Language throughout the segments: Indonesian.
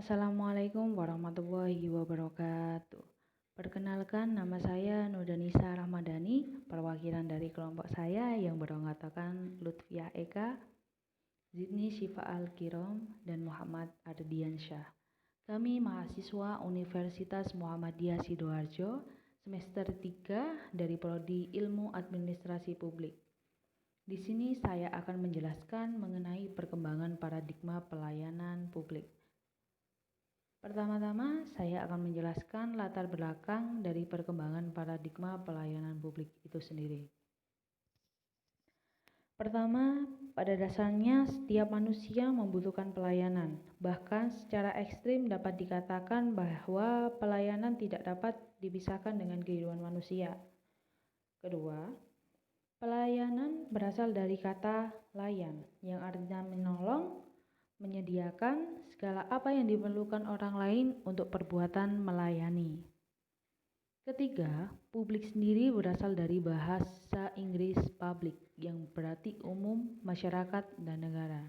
Assalamualaikum warahmatullahi wabarakatuh. Perkenalkan, nama saya Nurdanisa Rahmadani, perwakilan dari kelompok saya yang beranggotakan Lutfiah Eka, Zidni Syifa Al-Kirom, dan Muhammad Ardiansyah. Kami mahasiswa Universitas Muhammadiyah Sidoarjo, semester 3 dari Prodi Ilmu Administrasi Publik. Di sini saya akan menjelaskan mengenai perkembangan paradigma pelayanan publik. Pertama-tama, saya akan menjelaskan latar belakang dari perkembangan paradigma pelayanan publik itu sendiri. Pertama, pada dasarnya setiap manusia membutuhkan pelayanan. Bahkan secara ekstrim dapat dikatakan bahwa pelayanan tidak dapat dipisahkan dengan kehidupan manusia. Kedua, pelayanan berasal dari kata layan, yang artinya menolong, menyediakan segala apa yang diperlukan orang lain untuk perbuatan melayani. Ketiga, publik sendiri berasal dari bahasa Inggris public yang berarti umum, masyarakat, dan negara.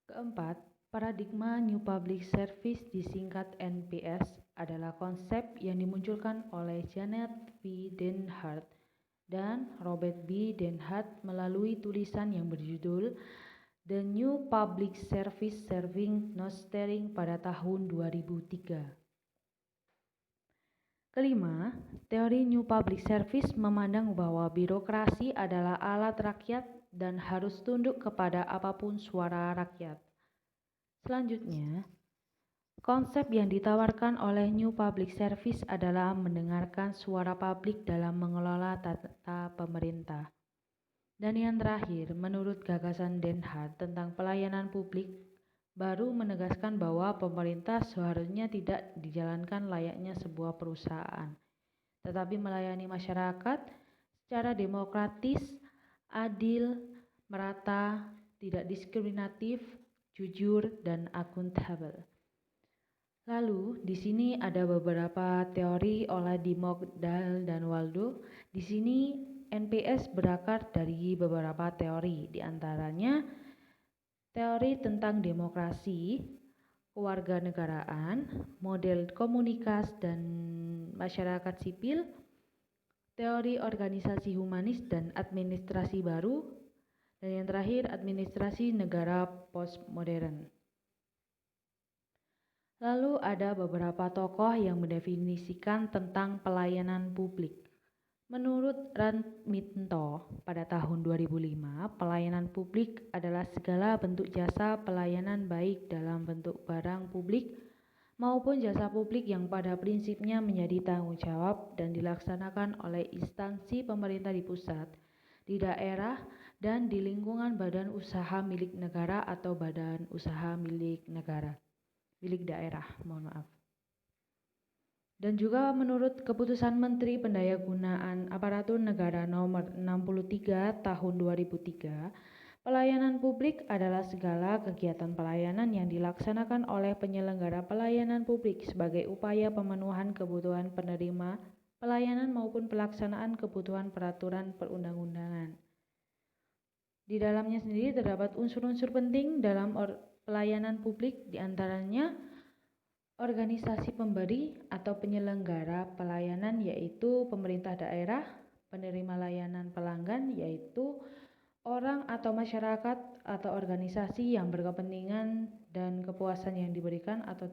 Keempat, paradigma New Public Service disingkat NPS adalah konsep yang dimunculkan oleh Janet V. Denhart dan Robert B. Denhart melalui tulisan yang berjudul The New Public Service Serving No Steering pada tahun 2003. Kelima, teori New Public Service memandang bahwa birokrasi adalah alat rakyat dan harus tunduk kepada apapun suara rakyat. Selanjutnya, konsep yang ditawarkan oleh New Public Service adalah mendengarkan suara publik dalam mengelola tata pemerintah. Dan yang terakhir, menurut gagasan Denhart tentang pelayanan publik, baru menegaskan bahwa pemerintah seharusnya tidak dijalankan layaknya sebuah perusahaan, tetapi melayani masyarakat secara demokratis, adil, merata, tidak diskriminatif, jujur, dan akuntabel. Lalu, di sini ada beberapa teori oleh Dimok, Dahl, dan Waldo. Di sini NPS berakar dari beberapa teori, di antaranya teori tentang demokrasi, kewarganegaraan, model komunitas dan masyarakat sipil, teori organisasi humanis dan administrasi baru, dan yang terakhir administrasi negara postmodern. Lalu ada beberapa tokoh yang mendefinisikan tentang pelayanan publik. Menurut Rand Minto, pada tahun 2005, pelayanan publik adalah segala bentuk jasa pelayanan baik dalam bentuk barang publik maupun jasa publik yang pada prinsipnya menjadi tanggung jawab dan dilaksanakan oleh instansi pemerintah di pusat, di daerah, dan di lingkungan badan usaha milik negara atau badan usaha milik daerah. Dan juga menurut Keputusan Menteri Pendayagunaan Aparatur Negara Nomor 63 Tahun 2003, pelayanan publik adalah segala kegiatan pelayanan yang dilaksanakan oleh penyelenggara pelayanan publik sebagai upaya pemenuhan kebutuhan penerima pelayanan maupun pelaksanaan kebutuhan peraturan perundang-undangan. Di dalamnya sendiri terdapat unsur-unsur penting dalam pelayanan publik, diantaranya organisasi pemberi atau penyelenggara pelayanan yaitu pemerintah daerah, penerima layanan pelanggan yaitu orang atau masyarakat atau organisasi yang berkepentingan dan kepuasan yang diberikan atau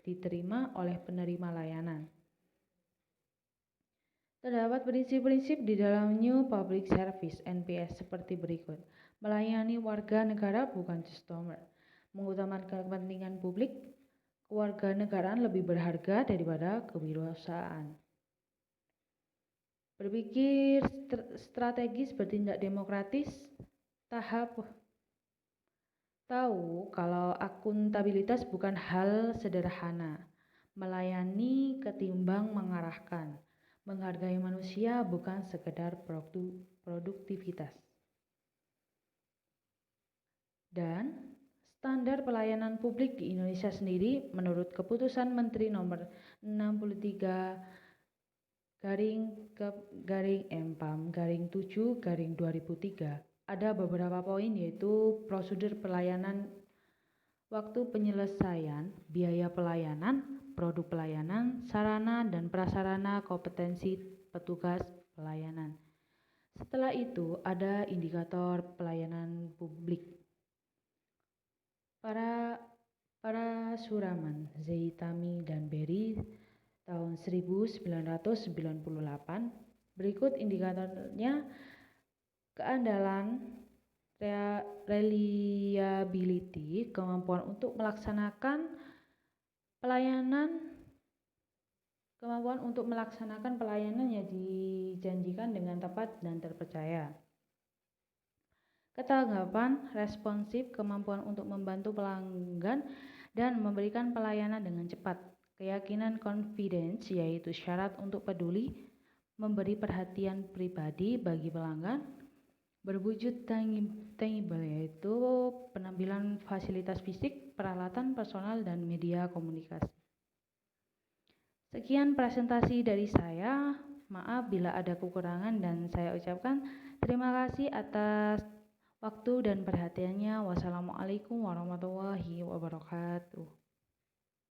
diterima oleh penerima layanan. Terdapat prinsip-prinsip di dalam New Public Service (NPS) seperti berikut. Melayani warga negara bukan customer, mengutamakan kepentingan publik, kewarganegaraan lebih berharga daripada kewirausahaan. Berpikir strategis, bertindak demokratis, tahu kalau akuntabilitas bukan hal sederhana, melayani ketimbang mengarahkan, menghargai manusia bukan sekedar produktivitas. Dan standar pelayanan publik di Indonesia sendiri menurut Keputusan Menteri Nomor 63/M-7/2003 ada beberapa poin, yaitu prosedur pelayanan waktu penyelesaian, biaya pelayanan, produk pelayanan, sarana dan prasarana, kompetensi petugas pelayanan. Setelah itu ada indikator pelayanan publik. Para Suraman, Zeitami dan Berry tahun 1998. Berikut indikatornya: keandalan, reliability, kemampuan untuk melaksanakan pelayanan yang dijanjikan dengan tepat dan terpercaya. Ketanggapan, responsif, kemampuan untuk membantu pelanggan dan memberikan pelayanan dengan cepat. Keyakinan, confidence, yaitu syarat untuk peduli, memberi perhatian pribadi bagi pelanggan. Berwujud tangible, yaitu penampilan fasilitas fisik, peralatan, personal, dan media komunikasi. Sekian presentasi dari saya. Maaf bila ada kekurangan dan saya ucapkan terima kasih atas waktu dan perhatiannya. Wassalamualaikum warahmatullahi wabarakatuh.